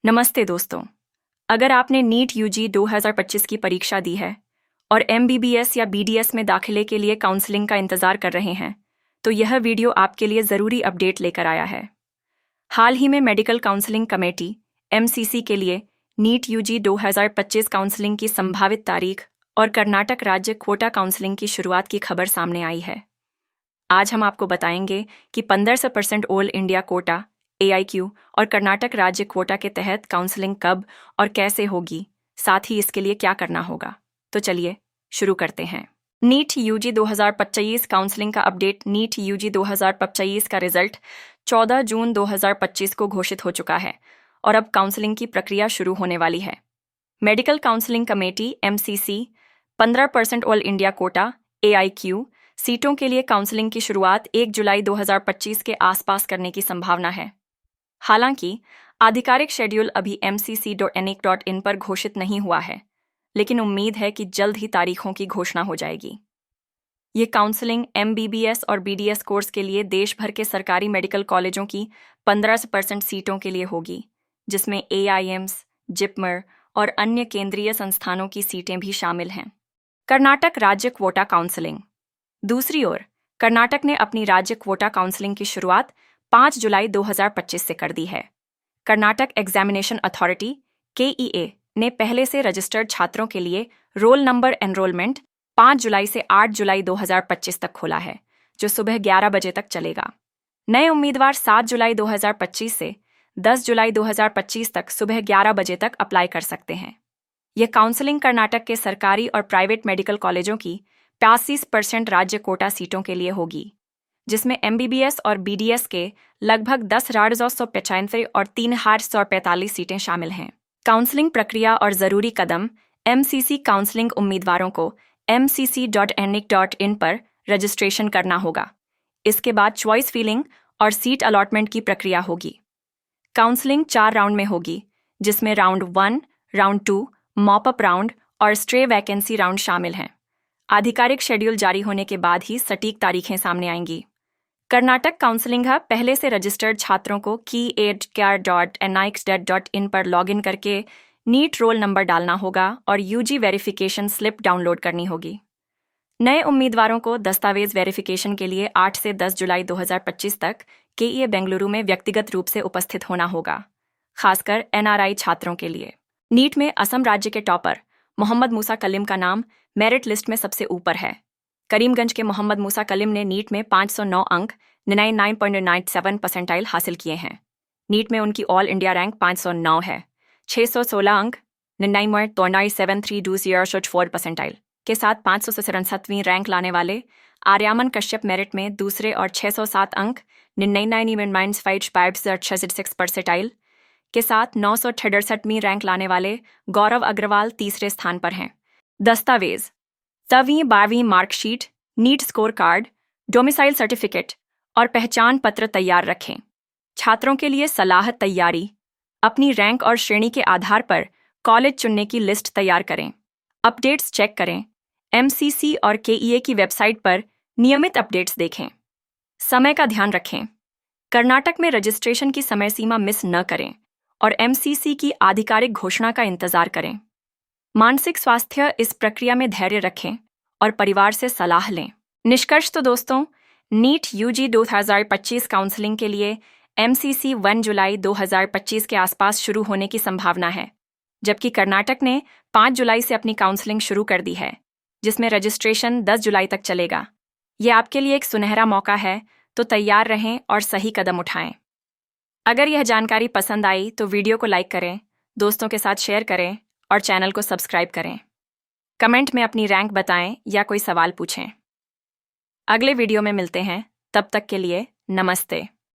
नमस्ते दोस्तों। अगर आपने नीट यूजी 2025 की परीक्षा दी है और एमबीबीएस या बीडीएस में दाखिले के लिए काउंसलिंग का इंतजार कर रहे हैं, तो यह वीडियो आपके लिए ज़रूरी अपडेट लेकर आया है। हाल ही में मेडिकल काउंसलिंग कमेटी एमसीसी के लिए नीट यूजी 2025 काउंसलिंग की संभावित तारीख और कर्नाटक राज्य क्वोटा काउंसलिंग की शुरुआत की खबर सामने आई है। आज हम आपको बताएंगे कि 15% ऑल इंडिया कोटा AIQ और कर्नाटक राज्य क्वोटा के तहत काउंसलिंग कब और कैसे होगी, साथ ही इसके लिए क्या करना होगा। तो चलिए शुरू करते हैं। नीट यूजी 2025 काउंसलिंग का अपडेट। नीट यूजी 2025 का रिजल्ट 14 जून 2025 को घोषित हो चुका है और अब काउंसलिंग की प्रक्रिया शुरू होने वाली है। Medical counselling committee MCC 15% all India quota AIQ सीटों के लिए काउंसलिंग की शुरुआत 1 जुलाई 2025 के आसपास करने की संभावना है। हालांकि आधिकारिक शेड्यूल अभी mcc.nic.in पर घोषित नहीं हुआ है, लेकिन उम्मीद है कि जल्द ही तारीखों की घोषणा हो जाएगी। ये काउंसलिंग MBBS और BDS कोर्स के लिए देश भर के सरकारी मेडिकल कॉलेजों की 15% सीटों के लिए होगी, जिसमें AIIMS, जिपमर और अन्य केंद्रीय संस्थानों की सीटें भी शामिल हैं। कर्नाटक राज्य क्वोटा काउंसलिंग। दूसरी ओर, कर्नाटक ने अपनी राज्य क्वोटा काउंसलिंग की शुरुआत 5 जुलाई 2025 से कर दी है। कर्नाटक एग्जामिनेशन अथॉरिटी KEA ने पहले से रजिस्टर्ड छात्रों के लिए रोल नंबर एनरोलमेंट 5 जुलाई से 8 जुलाई 2025 तक खोला है, जो सुबह 11 बजे तक चलेगा। नए उम्मीदवार 7 जुलाई 2025 से 10 जुलाई 2025 तक सुबह 11 बजे तक अप्लाई कर सकते हैं। यह काउंसलिंग कर्नाटक के सरकारी और प्राइवेट मेडिकल कॉलेजों की 85% राज्य कोटा सीटों के लिए होगी, जिसमें MBBS और BDS के लगभग 10,195 और 3,145 सीटें शामिल हैं। काउंसलिंग प्रक्रिया और ज़रूरी कदम। MCC काउंसलिंग उम्मीदवारों को mcc.nic.in पर रजिस्ट्रेशन करना होगा। इसके बाद चॉइस फिलिंग और सीट अलॉटमेंट की प्रक्रिया होगी। काउंसलिंग 4 राउंड में होगी, जिसमें राउंड 1, राउंड 2, मॉपअप राउंड और स्ट्रे वैकेंसी राउंड शामिल हैं। आधिकारिक शेड्यूल जारी होने के बाद ही सटीक तारीखें सामने आएंगी। कर्नाटक काउंसलिंग हब पहले से रजिस्टर्ड छात्रों को ki.nic.in पर लॉगिन करके नीट रोल नंबर डालना होगा और UG वेरिफिकेशन स्लिप डाउनलोड करनी होगी। नए उम्मीदवारों को दस्तावेज वेरिफिकेशन के लिए 8 से 10 जुलाई 2025 तक KEA बेंगलुरु में व्यक्तिगत रूप से उपस्थित होना होगा, खासकर NRI छात्रों के लिए। नीट में असम राज्य के टॉपर मोहम्मद मूसा कलीम का नाम मेरिट लिस्ट में सबसे ऊपर है। करीमगंज के मोहम्मद मूसा कलीम ने नीट में 509 अंक 99.97 परसेंटाइल हासिल किए हैं। नीट में उनकी ऑल इंडिया रैंक 509 है। 616 अंक 99.9732 परसेंटाइल के साथ 567वीं रैंक लाने वाले आर्यामन कश्यप मेरिट में दूसरे और 607 अंक 99.556 परसेंटाइल के साथ 968वीं रैंक लाने वाले गौरव अग्रवाल तीसरे स्थान पर हैं। दस्तावेज। 10वीं 12वीं marksheet, NEET score card, domicile certificate और पहचान पत्र तैयार रखें। छात्रों के लिए सलाह तैयारी। अपनी रैंक और श्रेणी के आधार पर कॉलेज चुनने की लिस्ट तैयार करें। अपडेट्स चेक करें। MCC और KEA की वेबसाइट पर नियमित अपडेट्स देखें। समय का ध्यान रखें। कर्नाटक में रजिस्ट्रेशन की समय सीमा मिस न करें और MCC की आधिकारिक घोषणा का इंतजार करें। मानसिक स्वास्थ्य। इस प्रक्रिया में धैर्य रखें और परिवार से सलाह लें। निष्कर्ष तो दोस्तों, नीट UG 2025 काउंसलिंग के लिए MCC 1 जुलाई 2025 के आसपास शुरू होने की संभावना है, जबकि कर्नाटक ने 5 जुलाई से अपनी काउंसलिंग शुरू कर दी है, जिसमें रजिस्ट्रेशन 10 जुलाई तक चलेगा। ये आपके लिए एक सुनहरा मौका है, तो तैयार रहें और सही कदम उठाएं। अगर यह जानकारी पसंद आई तो वीडियो को लाइक करें, दोस्तों के साथ शेयर करें और चैनल को सब्सक्राइब करें। कमेंट में अपनी रैंक बताएं या कोई सवाल पूछें। अगले वीडियो में मिलते हैं, तब तक के लिए नमस्ते।